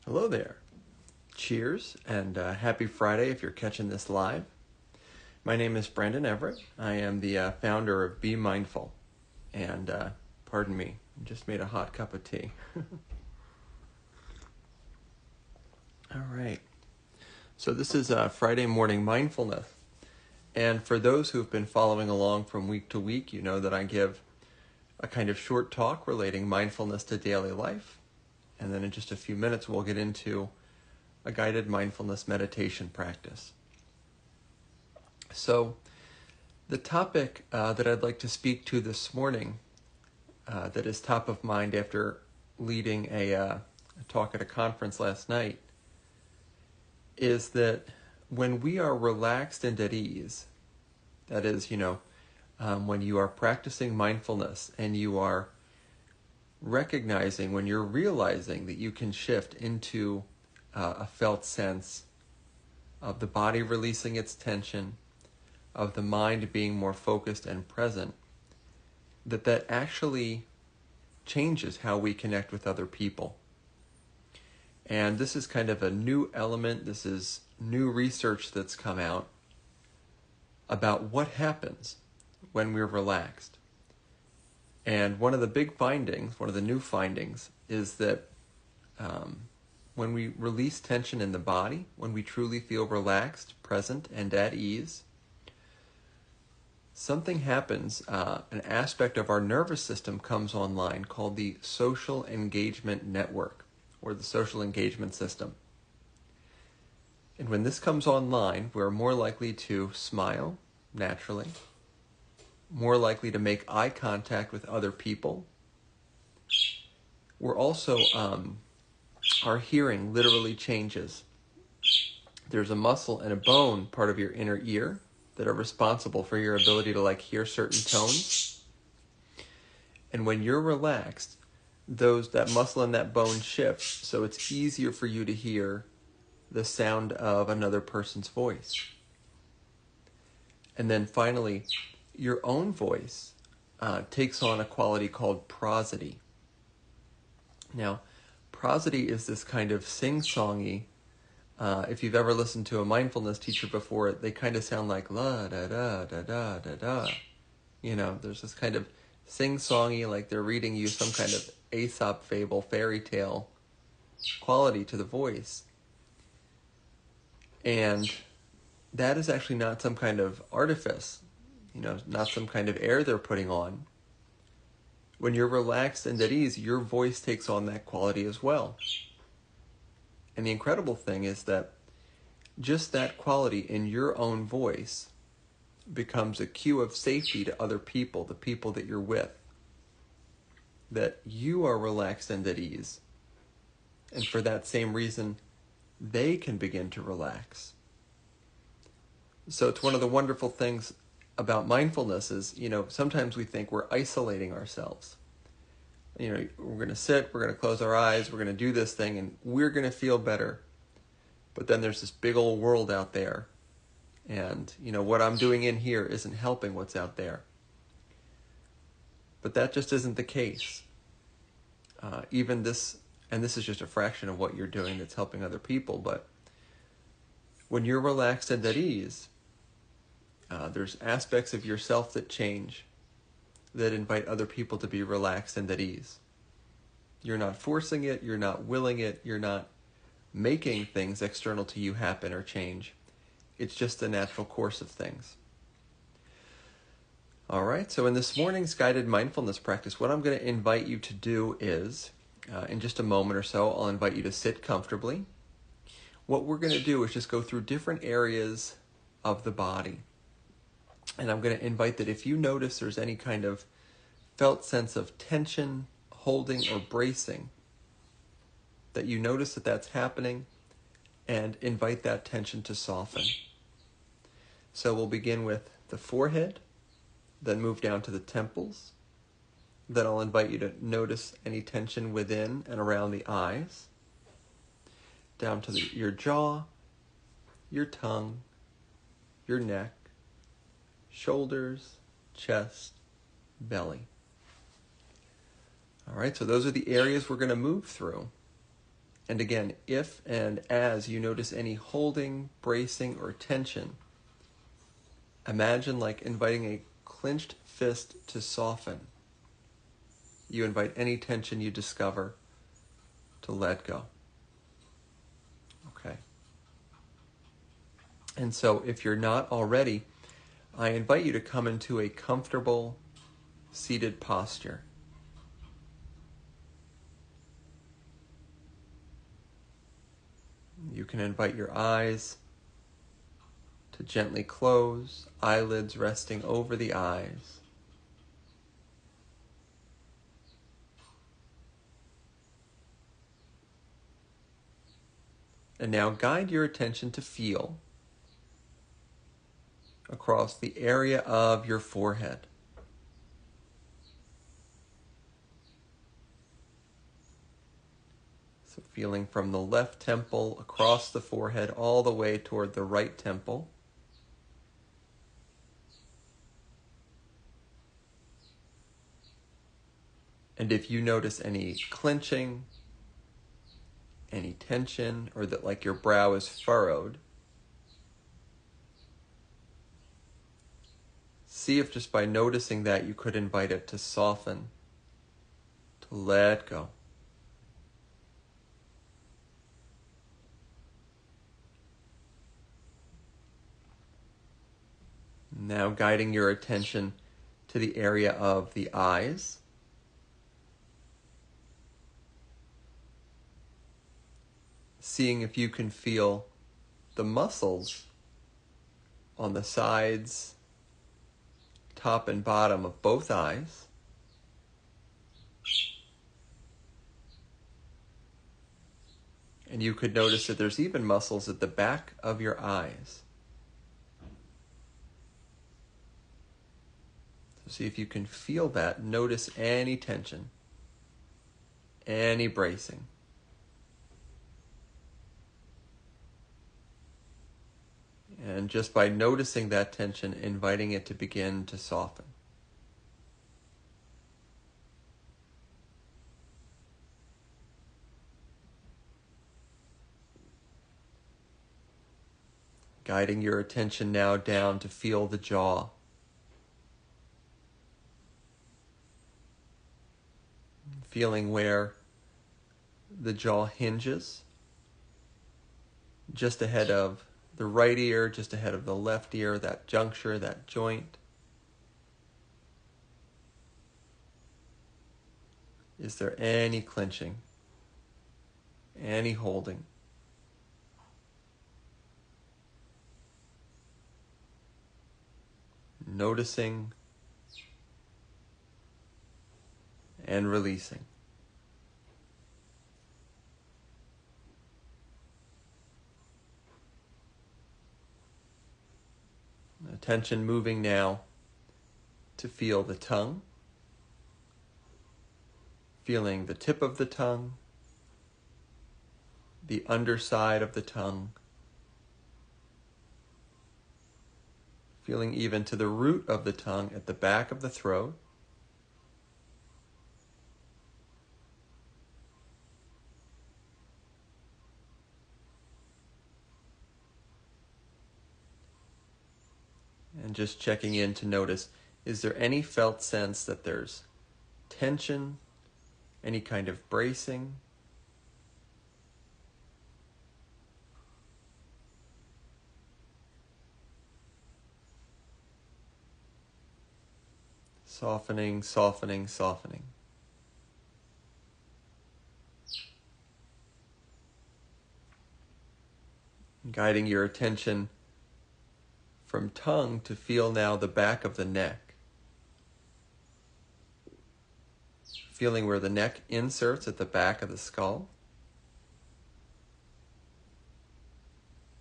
Hello there. Cheers and happy Friday if you're catching this live. My name is Brandon Everett. I am the founder of Be Mindful. And pardon me, I just made a hot cup of tea. All right. So this is Friday morning mindfulness. And for those who've been following along from week to week, you know that I give a kind of short talk relating mindfulness to daily life. And then in just a few minutes, we'll get into a guided mindfulness meditation practice. So the topic that I'd like to speak to this morning that is top of mind after leading a talk at a conference last night is that when we are relaxed and at ease, that is, when you are practicing mindfulness and you are recognizing, when you're realizing that you can shift into a felt sense of the body releasing its tension, of the mind being more focused and present, that actually changes how we connect with other people. And this is kind of a new element. This is new research that's come out about what happens when we're relaxed. And one of the big findings, one of the new findings, is that when we release tension in the body, when we truly feel relaxed, present, and at ease, something happens, an aspect of our nervous system comes online called the social engagement network, or the social engagement system. And when this comes online, we're more likely to smile naturally, more likely to make eye contact with other people. We're also, our hearing literally changes. There's a muscle and a bone, part of your inner ear, that are responsible for your ability to hear certain tones. And when you're relaxed, that muscle and that bone shift, so it's easier for you to hear the sound of another person's voice. And then finally, your own voice takes on a quality called prosody. Now, prosody is this kind of sing-songy. If you've ever listened to a mindfulness teacher before, they kind of sound like la da da da da da da. There's this kind of sing-songy, like they're reading you some kind of Aesop fable, fairy tale quality to the voice. And that is actually not some kind of artifice, not some kind of air they're putting on. When you're relaxed and at ease, your voice takes on that quality as well. And the incredible thing is that just that quality in your own voice becomes a cue of safety to other people, the people that you're with, that you are relaxed and at ease. And for that same reason, they can begin to relax. So it's one of the wonderful things about mindfulness is, sometimes we think we're isolating ourselves. We're going to sit, we're going to close our eyes, we're going to do this thing, and we're going to feel better. But then there's this big old world out there. And, what I'm doing in here isn't helping what's out there. But that just isn't the case. Even this, and this is just a fraction of what you're doing that's helping other people, but when you're relaxed and at ease, there's aspects of yourself that change, that invite other people to be relaxed and at ease. You're not forcing it, you're not willing it, you're not making things external to you happen or change. It's just the natural course of things. All right, so in this morning's guided mindfulness practice, what I'm going to invite you to do is, in just a moment or so, I'll invite you to sit comfortably. What we're going to do is just go through different areas of the body. And I'm going to invite that if you notice there's any kind of felt sense of tension, holding, or bracing, that you notice that that's happening and invite that tension to soften. So we'll begin with the forehead, then move down to the temples. Then I'll invite you to notice any tension within and around the eyes, down to your jaw, your tongue, your neck, shoulders, chest, belly. All right, so those are the areas we're going to move through. And again, if and as you notice any holding, bracing, or tension, imagine like inviting a clenched fist to soften. You invite any tension you discover to let go. Okay. And so if you're not already, I invite you to come into a comfortable seated posture. You can invite your eyes to gently close, eyelids resting over the eyes. And now guide your attention to feel across the area of your forehead. So feeling from the left temple across the forehead all the way toward the right temple. And if you notice any clenching, any tension, or that like your brow is furrowed, see if just by noticing that you could invite it to soften, to let go. Now guiding your attention to the area of the eyes. Seeing if you can feel the muscles on the sides, top and bottom of both eyes. And you could notice that there's even muscles at the back of your eyes. So see if you can feel that. Notice any tension, any bracing. And just by noticing that tension, inviting it to begin to soften. Guiding your attention now down to feel the jaw. Feeling where the jaw hinges, just ahead of the right ear, just ahead of the left ear, that juncture, that joint. Is there any clenching, any holding? Noticing and releasing. Attention moving now to feel the tongue, feeling the tip of the tongue, the underside of the tongue, feeling even to the root of the tongue at the back of the throat. And just checking in to notice, is there any felt sense that there's tension, any kind of bracing? Softening, softening, softening. Guiding your attention from tongue to feel now the back of the neck. Feeling where the neck inserts at the back of the skull,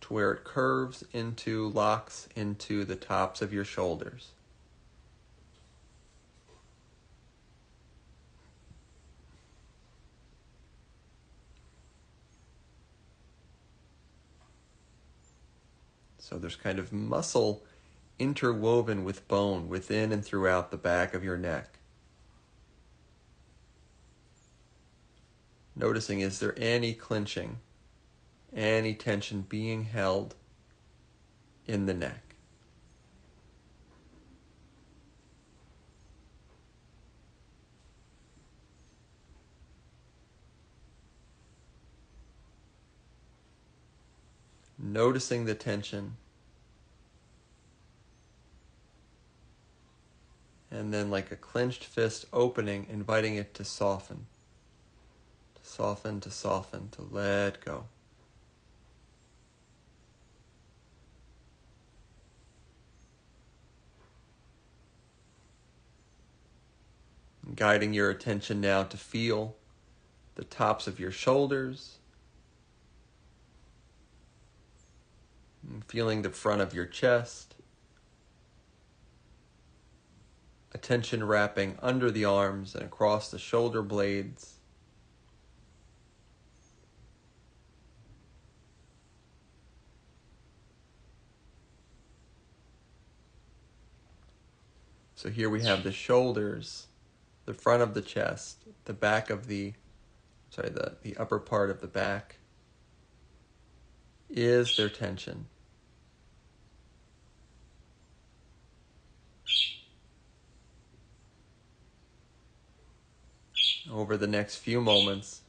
to where it curves into, locks into the tops of your shoulders. So there's kind of muscle interwoven with bone within and throughout the back of your neck. Noticing, is there any clenching, any tension being held in the neck? Noticing the tension, and then like a clenched fist opening, inviting it to soften, to soften, to soften, to let go. Guiding your attention now to feel the tops of your shoulders, and feeling the front of your chest, attention wrapping under the arms and across the shoulder blades. So here we have the shoulders, the front of the chest, the back of the upper part of the back. Is there tension? Over the next few moments,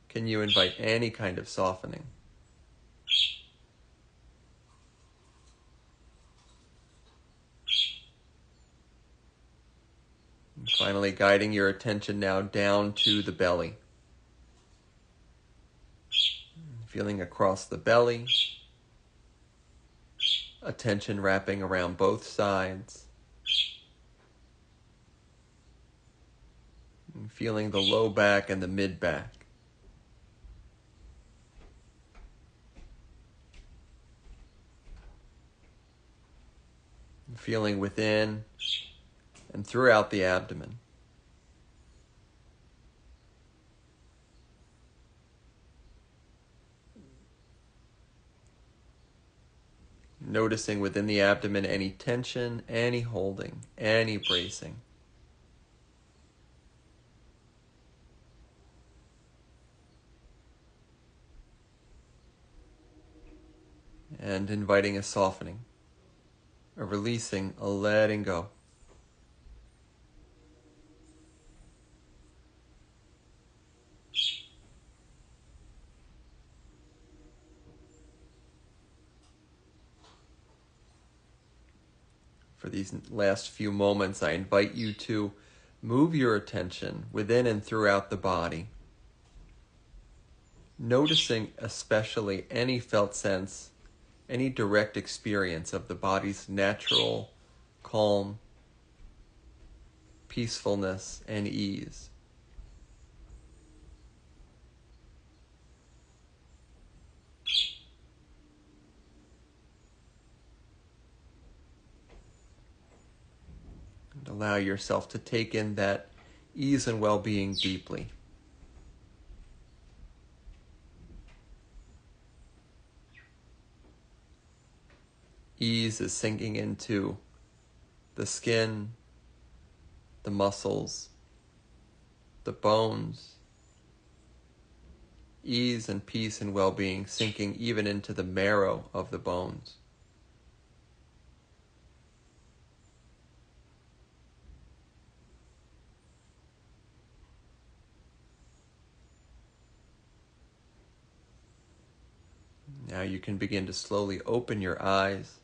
can you invite any kind of softening? And finally, guiding your attention now down to the belly. Feeling across the belly, attention wrapping around both sides. And feeling the low back and the mid back. And feeling within and throughout the abdomen. Noticing within the abdomen any tension, any holding, any bracing. And inviting a softening, a releasing, a letting go. For these last few moments, I invite you to move your attention within and throughout the body, noticing especially any felt sense, any direct experience of the body's natural calm, peacefulness, and ease. And allow yourself to take in that ease and well-being deeply. Ease is sinking into the skin, the muscles, the bones. Ease and peace and well-being sinking even into the marrow of the bones. Now you can begin to slowly open your eyes.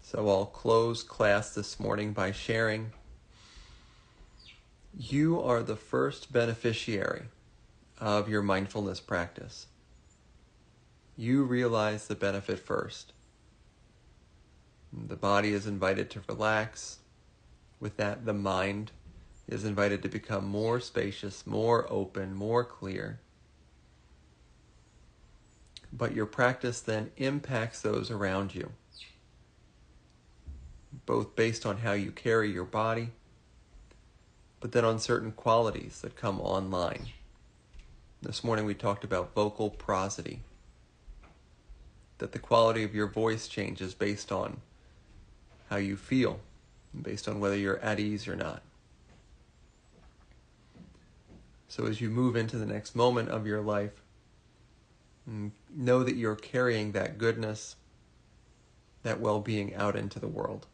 So I'll close class this morning by sharing, you are the first beneficiary of your mindfulness practice. You realize the benefit first. The body is invited to relax. With that, the mind is invited to become more spacious, more open, more clear. But your practice then impacts those around you, both based on how you carry your body, but then on certain qualities that come online. This morning we talked about vocal prosody, that the quality of your voice changes based on how you feel, based on whether you're at ease or not. So as you move into the next moment of your life, know that you're carrying that goodness, that well-being out into the world.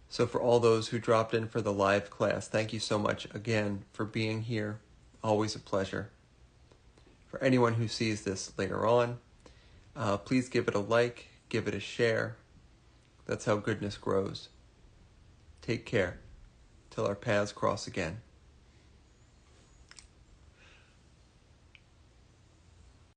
So for all those who dropped in for the live class, thank you so much again for being here. Always a pleasure. For anyone who sees this later on, please give it a like, give it a share. That's how goodness grows. Take care till our paths cross again.